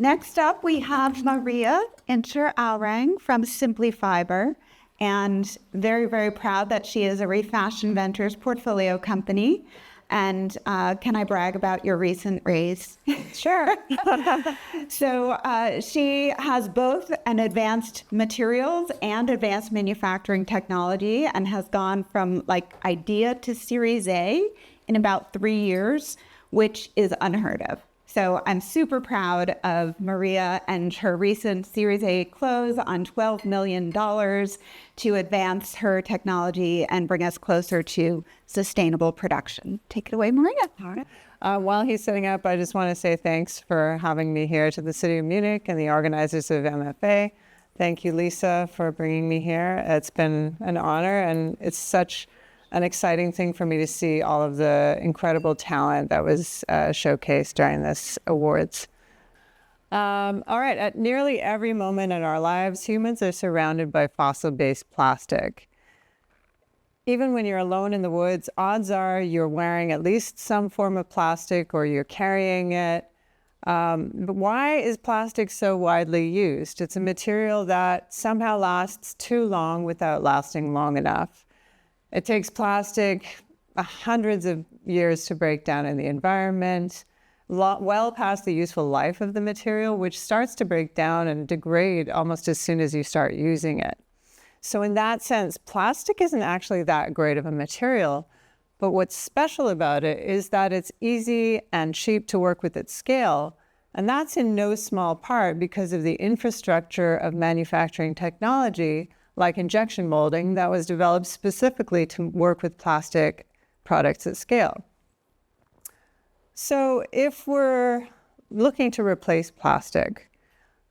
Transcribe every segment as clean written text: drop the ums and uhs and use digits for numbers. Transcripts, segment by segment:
Next up, we have Maria Intscher-Owrang from Simplyfiber, and very, very proud that she is a Refashion Ventures portfolio company. And can I brag about your recent raise? Sure. So she has both an advanced materials and advanced manufacturing technology and has gone from like idea to Series A in about 3 years, which is unheard of. So I'm super proud of Maria and her recent Series A close on $12 million to advance her technology and bring us closer to sustainable production. Take it away, Maria. All right. While he's setting up, I just want to say thanks for having me here to the City of Munich and the organizers of MFA. Thank you, Lisa, for bringing me here. It's been an honor, and it's such an exciting thing for me to see all of the incredible talent that was showcased during this awards. All right, at nearly every moment in our lives, humans are surrounded by fossil-based plastic. Even when you're alone in the woods, odds are you're wearing at least some form of plastic or you're carrying it. But why is plastic so widely used? It's a material that somehow lasts too long without lasting long enough. It takes plastic hundreds of years to break down in the environment, well past the useful life of the material, which starts to break down and degrade almost as soon as you start using it. So in that sense, plastic isn't actually that great of a material, but what's special about it is that it's easy and cheap to work with at scale. And that's in no small part because of the infrastructure of manufacturing technology like injection molding that was developed specifically to work with plastic products at scale. So if we're looking to replace plastic,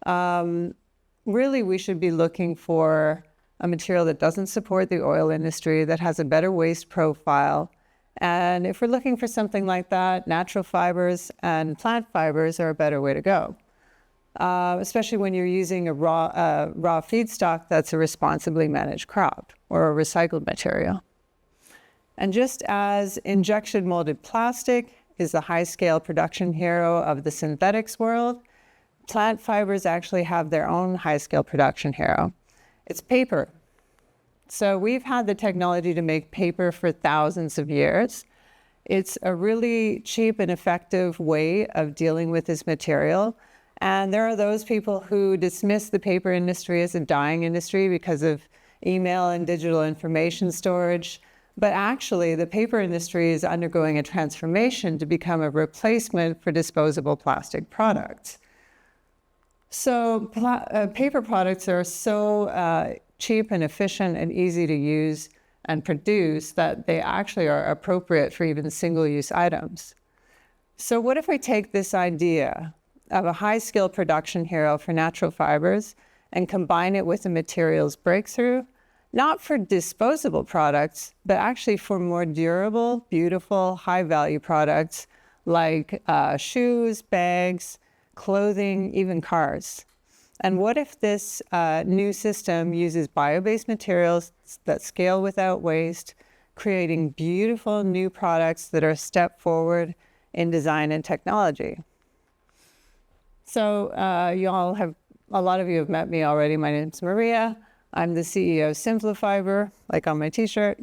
really we should be looking for a material that doesn't support the oil industry, that has a better waste profile. And if we're looking for something like that, natural fibers and plant fibers are a better way to go. Especially when you're using a raw feedstock that's a responsibly managed crop or a recycled material. And just as injection molded plastic is the high-scale production hero of the synthetics world, plant fibers actually have their own high-scale production hero. It's paper. So we've had the technology to make paper for thousands of years. It's a really cheap and effective way of dealing with this material. And there are those people who dismiss the paper industry as a dying industry because of email and digital information storage. But actually, the paper industry is undergoing a transformation to become a replacement for disposable plastic products. So paper products are so cheap and efficient and easy to use and produce that they actually are appropriate for even single-use items. So what if we take this idea of a high-scale production hero for natural fibers and combine it with a materials breakthrough, not for disposable products, but actually for more durable, beautiful, high-value products like shoes, bags, clothing, even cars. And what if this new system uses bio-based materials that scale without waste, creating beautiful new products that are a step forward in design and technology? So a lot of you have met me already. My name's Maria. I'm the CEO of Simplyfiber, like on my t-shirt.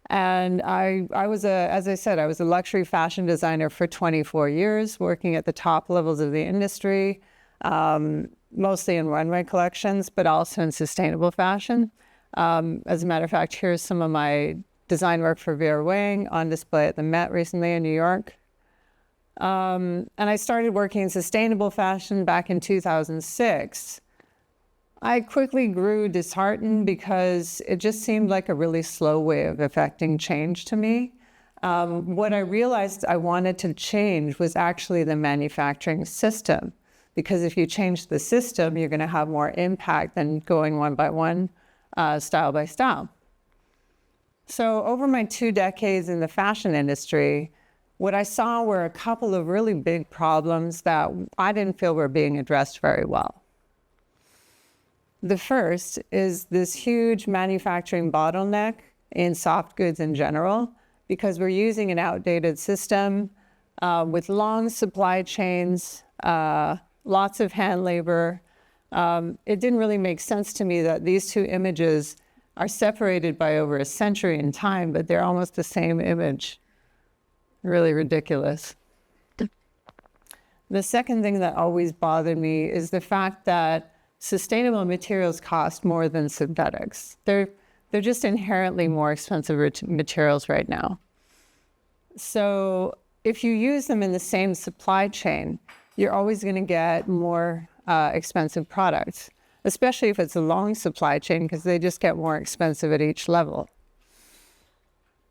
And I was as I said, I was a luxury fashion designer for 24 years, working at the top levels of the industry, mostly in runway collections, but also in sustainable fashion. As a matter of fact, here's some of my design work for Vera Wang on display at the Met recently in New York. And I started working in sustainable fashion back in 2006. I quickly grew disheartened because it just seemed like a really slow way of affecting change to me. What I realized I wanted to change was actually the manufacturing system, because if you change the system, you're going to have more impact than going one by one, style by style. So over my 2 decades in the fashion industry, what I saw were a couple of really big problems that I didn't feel were being addressed very well. The first is this huge manufacturing bottleneck in soft goods in general, because we're using an outdated system with long supply chains, lots of hand labor. It didn't really make sense to me that these two images are separated by over a century in time, but they're almost the same image. Really ridiculous. The second thing that always bothered me is the fact that sustainable materials cost more than synthetics. They're just inherently more expensive materials right now. So if you use them in the same supply chain, you're always going to get more expensive products, especially if it's a long supply chain, because they just get more expensive at each level.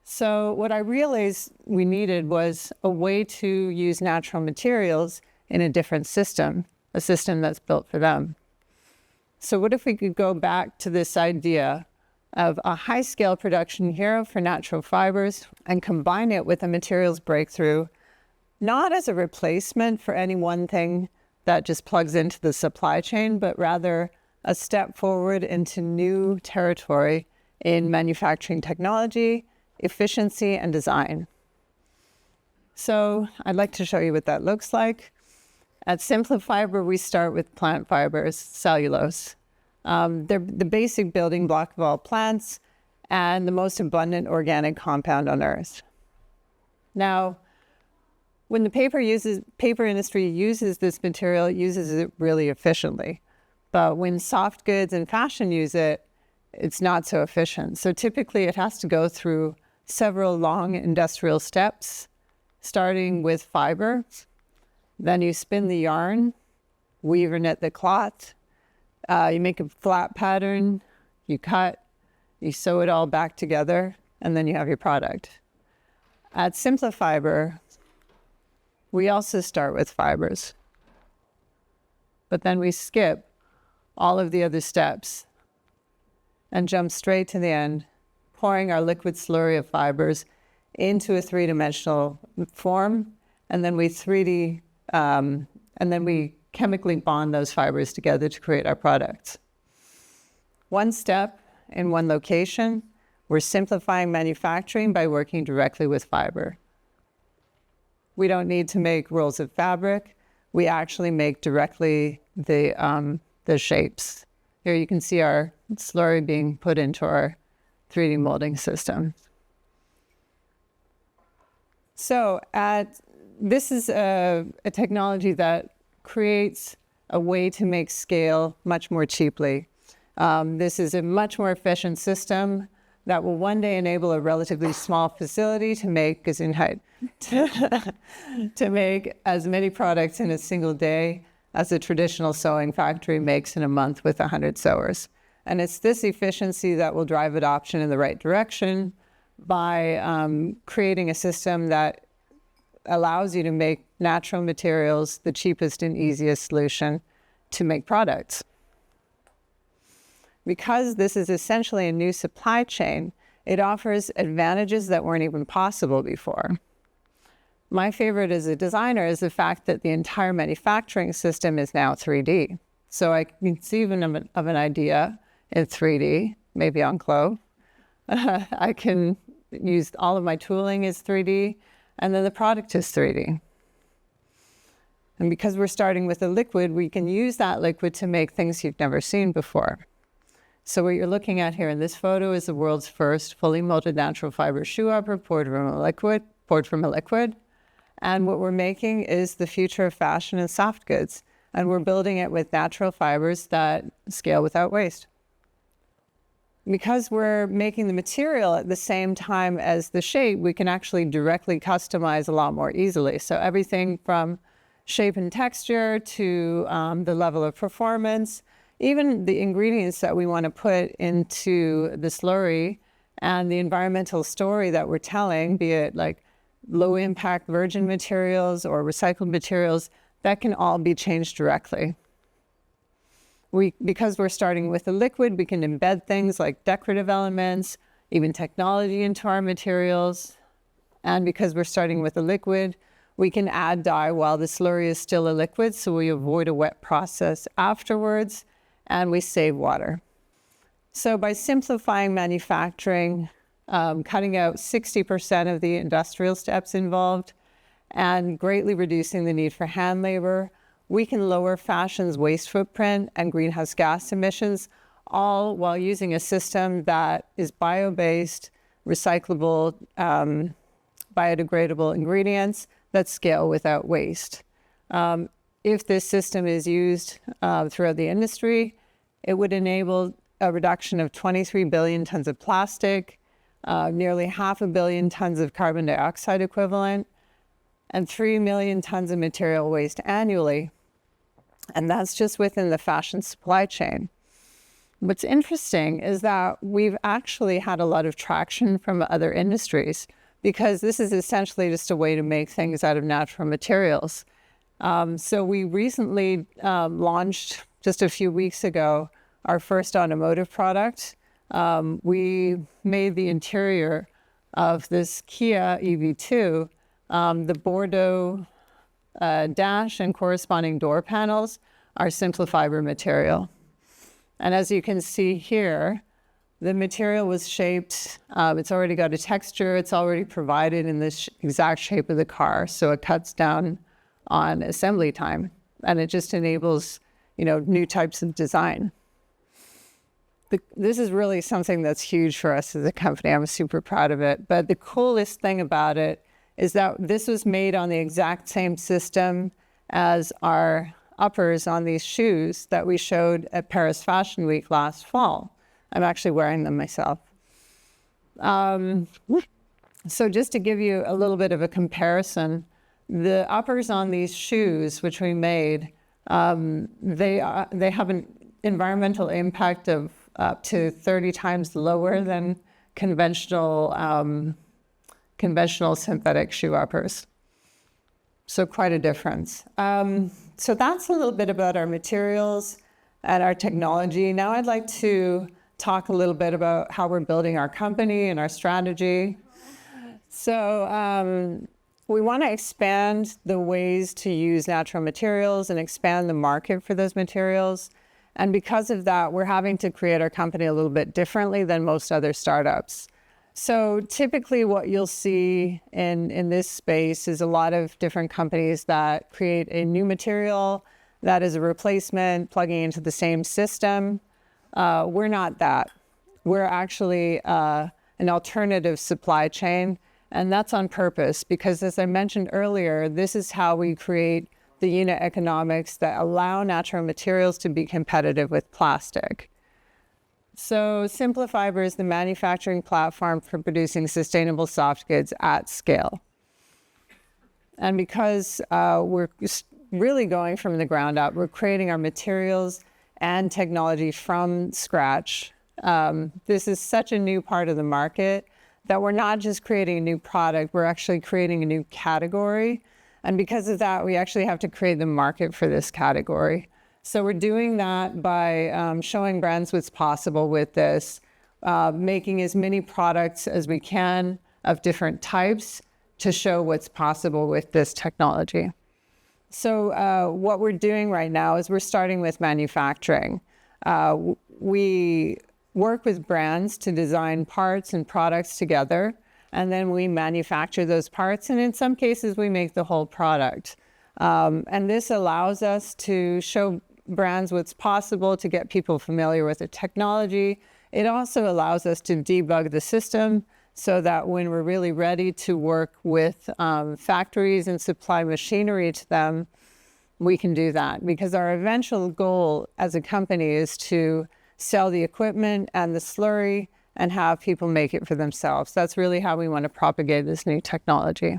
So what I realized we needed was a way to use natural materials in a different system, a system that's built for them. So what if we could go back to this idea of a high-scale production hero for natural fibers and combine it with a materials breakthrough, not as a replacement for any one thing that just plugs into the supply chain, but rather a step forward into new territory in manufacturing technology, efficiency, and design. So I'd like to show you what that looks like. At Simplyfiber, we start with plant fibers, cellulose. They're the basic building block of all plants and the most abundant organic compound on Earth. Now, when the paper industry uses this material, it uses it really efficiently. But when soft goods and fashion use it, it's not so efficient. So typically it has to go through several long industrial steps, starting with fiber. Then you spin the yarn, weave or knit the cloth, you make a flat pattern, you cut, you sew it all back together, and then you have your product. At Simplyfiber, we also start with fibers, but then we skip all of the other steps and jump straight to the end, pouring our liquid slurry of fibers into a three-dimensional form, and then we chemically bond those fibers together to create our products. One step in one location, we're simplifying manufacturing by working directly with fiber. We don't need to make rolls of fabric. We actually make directly the shapes. Here you can see our slurry being put into our 3D molding system. So this is a technology that creates a way to make scale much more cheaply. This is a much more efficient system that will one day enable a relatively small facility to make to make as many products in a single day as a traditional sewing factory makes in a month with 100 sewers. And it's this efficiency that will drive adoption in the right direction by creating a system that allows you to make natural materials the cheapest and easiest solution to make products. Because this is essentially a new supply chain, it offers advantages that weren't even possible before. My favorite as a designer is the fact that the entire manufacturing system is now 3D. So I can conceive of an idea in 3D, maybe on clothes. I can use all of my tooling is 3D, and then the product is 3D. And because we're starting with a liquid, we can use that liquid to make things you've never seen before. So what you're looking at here in this photo is the world's first fully molded natural fiber shoe upper poured from a liquid. And what we're making is the future of fashion and soft goods. And we're building it with natural fibers that scale without waste. Because we're making the material at the same time as the shape, we can actually directly customize a lot more easily. So everything from shape and texture to the level of performance, even the ingredients that we want to put into the slurry and the environmental story that we're telling, be it like low impact virgin materials or recycled materials, that can all be changed directly. Because we're starting with a liquid, we can embed things like decorative elements, even technology into our materials. And because we're starting with a liquid, we can add dye while the slurry is still a liquid, so we avoid a wet process afterwards, and we save water. So by simplifying manufacturing, cutting out 60% of the industrial steps involved, and greatly reducing the need for hand labor, we can lower fashion's waste footprint and greenhouse gas emissions, all while using a system that is bio-based, recyclable, biodegradable ingredients that scale without waste. If this system is used throughout the industry, it would enable a reduction of 23 billion tons of plastic, nearly 500 million tons of carbon dioxide equivalent, and 3 million tons of material waste annually. And that's just within the fashion supply chain. What's interesting is that we've actually had a lot of traction from other industries, because this is essentially just a way to make things out of natural materials. So we recently launched, just a few weeks ago, our first automotive product. We made the interior of this Kia EV2, the Bordeaux dash and corresponding door panels are Simplyfiber material. And as you can see here, the material was shaped, it's already got a texture, it's already provided in this exact shape of the car, so it cuts down on assembly time, and it just enables, new types of design. This is really something that's huge for us as a company. I'm super proud of it. But the coolest thing about it is that this was made on the exact same system as our uppers on these shoes that we showed at Paris Fashion Week last fall. I'm actually wearing them myself. So just to give you a little bit of a comparison, the uppers on these shoes, which we made, they have an environmental impact of up to 30 times lower than conventional synthetic shoe uppers. So quite a difference. So that's a little bit about our materials and our technology. Now I'd like to talk a little bit about how we're building our company and our strategy. So we want to expand the ways to use natural materials and expand the market for those materials. And because of that, we're having to create our company a little bit differently than most other startups. So typically what you'll see in this space is a lot of different companies that create a new material that is a replacement plugging into the same system. We're not that. We're actually an alternative supply chain, and that's on purpose because, as I mentioned earlier, this is how we create the unit economics that allow natural materials to be competitive with plastic. So Simplyfiber is the manufacturing platform for producing sustainable soft goods at scale. And because we're really going from the ground up, we're creating our materials and technology from scratch. This is such a new part of the market that we're not just creating a new product, we're actually creating a new category. And because of that, we actually have to create the market for this category. So we're doing that by showing brands what's possible with this, making as many products as we can of different types to show what's possible with this technology. So what we're doing right now is we're starting with manufacturing. We work with brands to design parts and products together, and then we manufacture those parts, and in some cases we make the whole product. And this allows us to show brands what's possible, to get people familiar with the technology. It also allows us to debug the system so that when we're really ready to work with factories and supply machinery to them, we can do that. Because our eventual goal as a company is to sell the equipment and the slurry and have people make it for themselves. That's really how we want to propagate this new technology.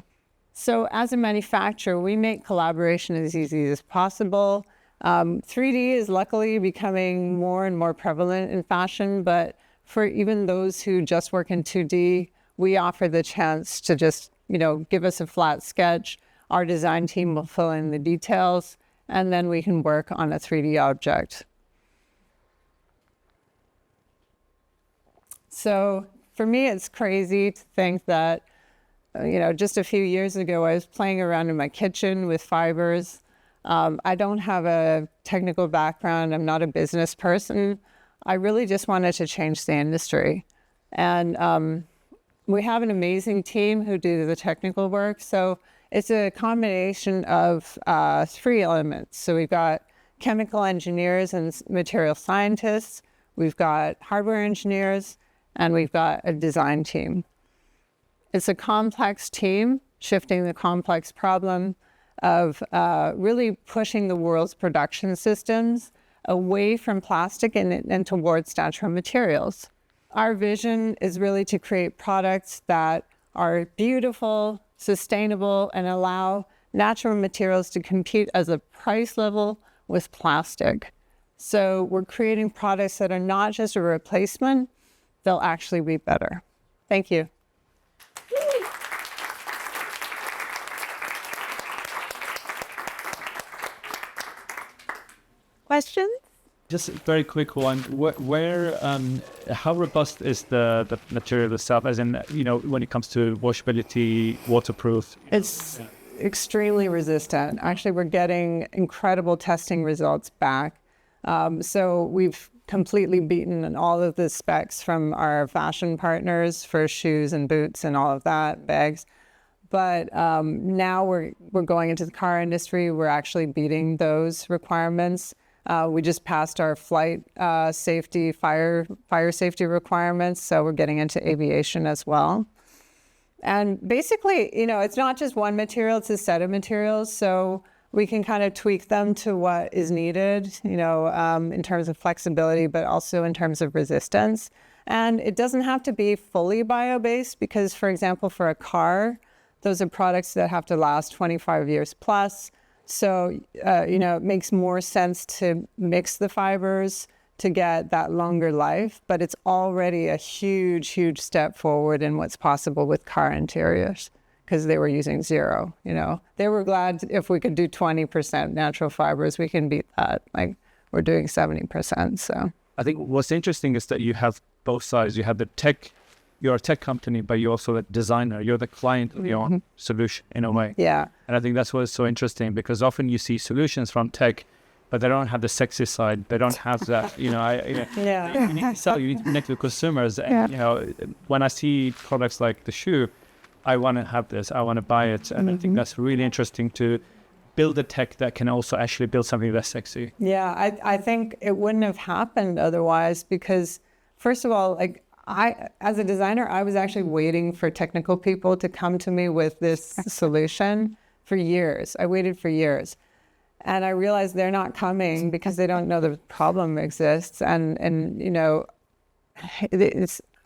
So as a manufacturer, we make collaboration as easy as possible. 3D is luckily becoming more and more prevalent in fashion, but for even those who just work in 2D, we offer the chance to just, give us a flat sketch. Our design team will fill in the details, and then we can work on a 3D object. So for me, it's crazy to think that, just a few years ago, I was playing around in my kitchen with fibers. I don't have a technical background. I'm not a business person. I really just wanted to change the industry. And we have an amazing team who do the technical work. So It's a combination of three elements. So we've got chemical engineers and material scientists, we've got hardware engineers, and we've got a design team. It's a complex team shifting the complex problem of really pushing the world's production systems away from plastic and towards natural materials. Our vision is really to create products that are beautiful, sustainable, and allow natural materials to compete as a price level with plastic. So we're creating products that are not just a replacement, they'll actually be better. Thank you. Questions? Just a very quick one. How robust is the material itself? As in, when it comes to washability, waterproof? It's extremely resistant. Actually, we're getting incredible testing results back. So we've completely beaten all of the specs from our fashion partners for shoes and boots and all of that, bags. But now we're going into the car industry. We're actually beating those requirements. We just passed our flight safety, fire safety requirements. So we're getting into aviation as well. And basically, it's not just one material, it's a set of materials. So we can kind of tweak them to what is needed, in terms of flexibility, but also in terms of resistance. And it doesn't have to be fully bio-based because, for example, for a car, those are products that have to last 25 years plus. So, it makes more sense to mix the fibers to get that longer life, but it's already a huge, huge step forward in what's possible with car interiors because they were using zero, They were glad if we could do 20% natural fibers, we can beat that. Like we're doing 70%, so. I think what's interesting is that you have both sides. You have the tech, you're a tech company, but you're also a designer. You're the client of your own solution in a way. Yeah. And I think that's what's so interesting because often you see solutions from tech, but they don't have the sexy side. They don't have that, Yeah. You need to sell, you need to connect with consumers. And, when I see products like the shoe, I want to have this, I want to buy it. And I think that's really interesting to build a tech that can also actually build something that's sexy. Yeah, I think it wouldn't have happened otherwise because, first of all, as a designer, I was actually waiting for technical people to come to me with this solution for years. I waited for years. And I realized they're not coming because they don't know the problem exists. And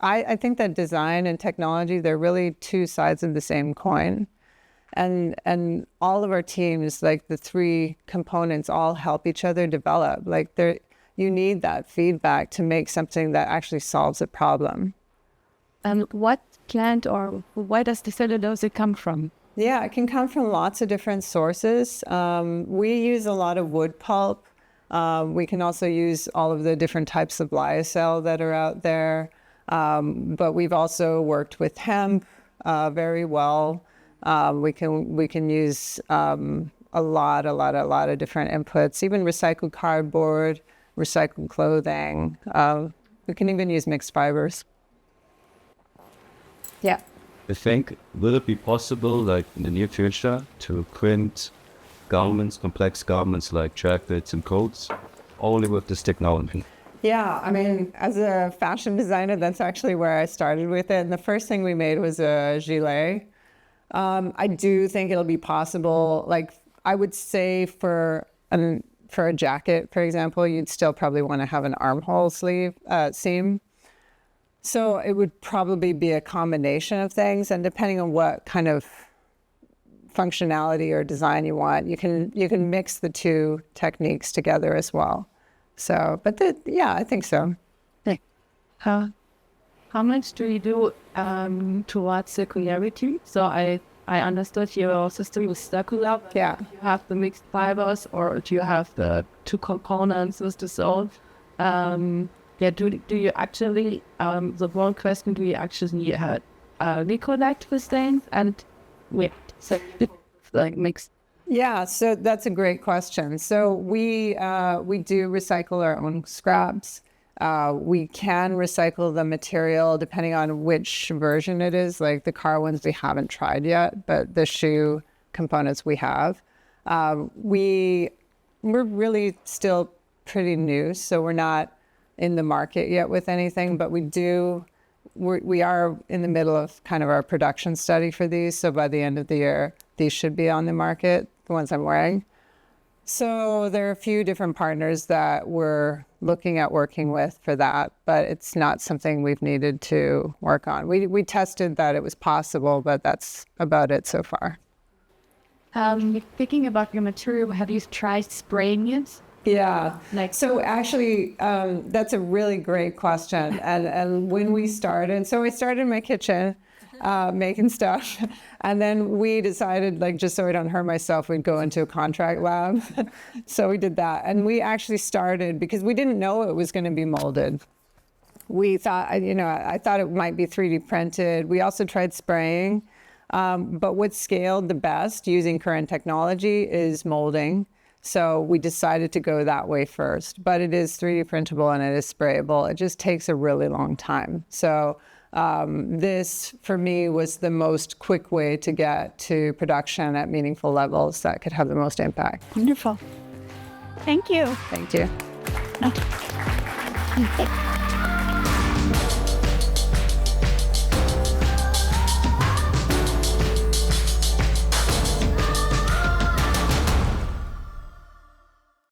I think that design and technology, they're really two sides of the same coin. And all of our teams, like the three components, all help each other develop. You need that feedback to make something that actually solves a problem. And what plant or where does the cellulose come from? Yeah, it can come from lots of different sources. We use a lot of wood pulp. We can also use all of the different types of lyocell that are out there. But we've also worked with hemp very well. We can use a lot of different inputs, even recycled cardboard, recycled clothing. We can even use mixed fibers. Yeah. I think, will it be possible, like in the near future, to print garments, complex garments like jackets and coats, only with this technology? Yeah, I mean, as a fashion designer, that's actually where I started with it. And the first thing we made was a gilet. I do think it'll be possible. Like, I would say for a jacket, for example, you'd still probably want to have an armhole seam. So it would probably be a combination of things, and depending on what kind of functionality or design you want, you can mix the two techniques together as well. So, yeah, I think so. How much do you do towards circularity? So I understood your system is circular. Yeah. You have the mixed fibers, or do you have the two components with the sole? Do you actually, the one question, do you actually recollect the things and so like mix? Yeah, so that's a great question. So we do recycle our own scraps. We can recycle the material depending on which version it is. Like the car ones we haven't tried yet, but the shoe components we have. We're really still pretty new, so we're not in the market yet with anything, but we are in the middle of kind of our production study for these. So by the end of the year, these should be on the market, the ones I'm wearing. So there are a few different partners that we're looking at working with for that, but it's not something we've needed to work on. We tested that it was possible, but that's about it so far. Thinking about your material, have you tried spraying it? Yeah. So actually, that's a really great question. And when we started, so I started in my kitchen making stuff. And then we decided, like, just so I don't hurt myself, we'd go into a contract lab. So we did that. And we actually started because we didn't know it was going to be molded. We thought, I thought it might be 3D printed. We also tried spraying. But what scaled the best using current technology is molding. So we decided to go that way first, but it is 3D printable and it is sprayable. It just takes a really long time. So this, for me, was the most quick way to get to production at meaningful levels that could have the most impact. Wonderful. Thank you. Thank you.